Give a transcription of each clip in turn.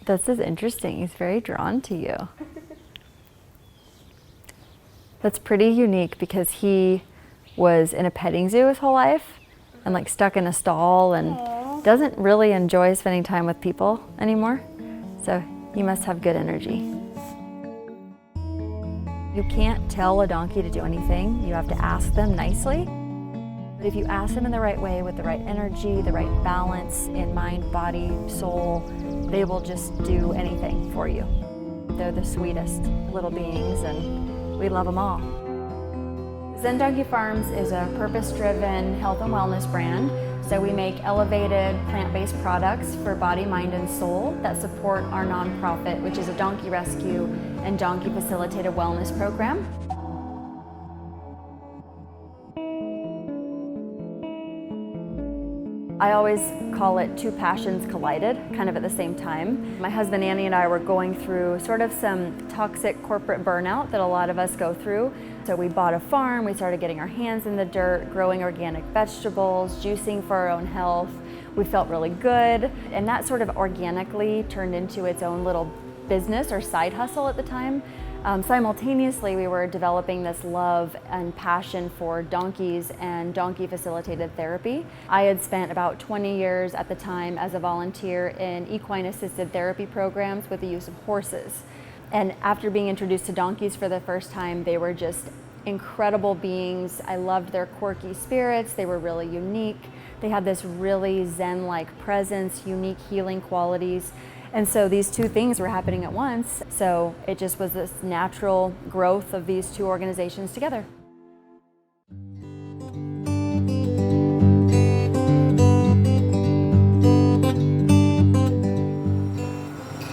This is interesting. He's very drawn to you. That's pretty unique because he was in a petting zoo his whole life and like stuck in a stall and doesn't really enjoy spending time with people anymore. So he must have good energy. You can't tell a donkey to do anything. You have to ask them nicely. But if you ask them in the right way with the right energy, the right balance in mind, body, soul, they will just do anything for you. They're the sweetest little beings and we love them all. Zen Donkey Farms is a purpose-driven health and wellness brand. So we make elevated plant-based products for body, mind, and soul that support our nonprofit, which is a donkey rescue and donkey facilitated wellness program. I always call it two passions collided, kind of at the same time. My husband Annie and I were going through sort of some toxic corporate burnout that a lot of us go through. So we bought a farm, we started getting our hands in the dirt, growing organic vegetables, juicing for our own health. We felt really good, and that sort of organically turned into its own little business or side hustle at the time. Simultaneously, we were developing this love and passion for donkeys and donkey facilitated therapy. I had spent about 20 years at the time as a volunteer in equine assisted therapy programs with the use of horses. And after being introduced to donkeys for the first time, they were just incredible beings. I loved their quirky spirits. They were really unique. They had this really Zen-like presence, unique healing qualities. And so these two things were happening at once. So it just was this natural growth of these two organizations together.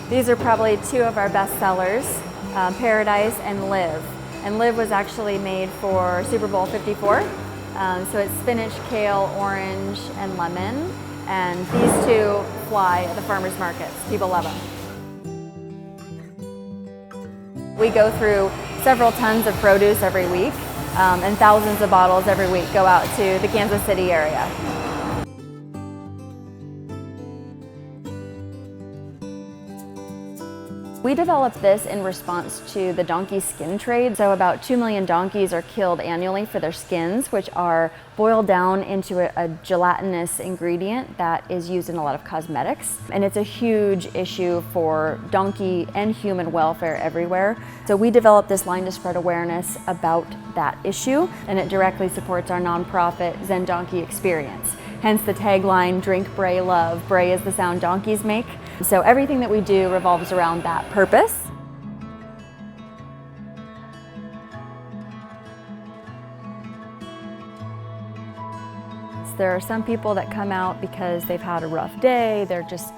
These are probably two of our best sellers, Paradise and Live. And Live was actually made for Super Bowl 54. So it's spinach, kale, orange, and lemon. And these two fly at the farmers markets. People love them. We go through several tons of produce every week, and thousands of bottles every week go out to the Kansas City area. We developed this in response to the donkey skin trade. So about 2 million donkeys are killed annually for their skins, which are boiled down into a gelatinous ingredient that is used in a lot of cosmetics. And it's a huge issue for donkey and human welfare everywhere. So we developed this line to spread awareness about that issue, and it directly supports our nonprofit Zen Donkey Experience. Hence the tagline, drink, bray, love. Bray is the sound donkeys make. So everything that we do revolves around that purpose. There are some people that come out because they've had a rough day, they're just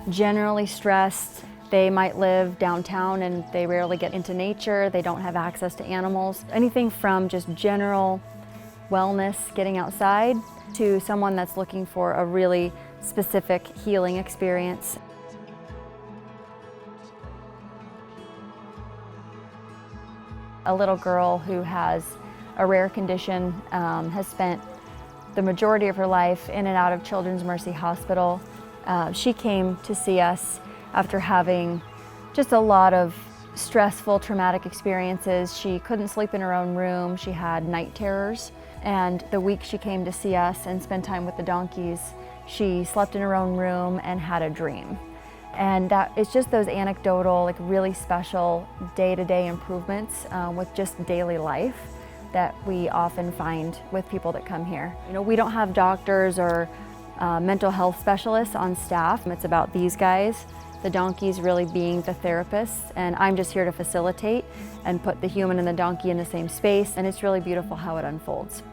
generally stressed. They might live downtown and they rarely get into nature, they don't have access to animals. Anything from just general wellness, getting outside, to someone that's looking for a really specific healing experience. A little girl who has a rare condition has spent the majority of her life in and out of Children's Mercy Hospital. She came to see us after having just a lot of stressful, traumatic experiences. She couldn't sleep in her own room. She had night terrors. And the week she came to see us and spend time with the donkeys, she slept in her own room and had a dream. And it's just those anecdotal, like really special day-to-day improvements with just daily life that we often find with people that come here. You know, we don't have doctors or mental health specialists on staff. It's about these guys, the donkeys really being the therapists, and I'm just here to facilitate and put the human and the donkey in the same space, and it's really beautiful how it unfolds.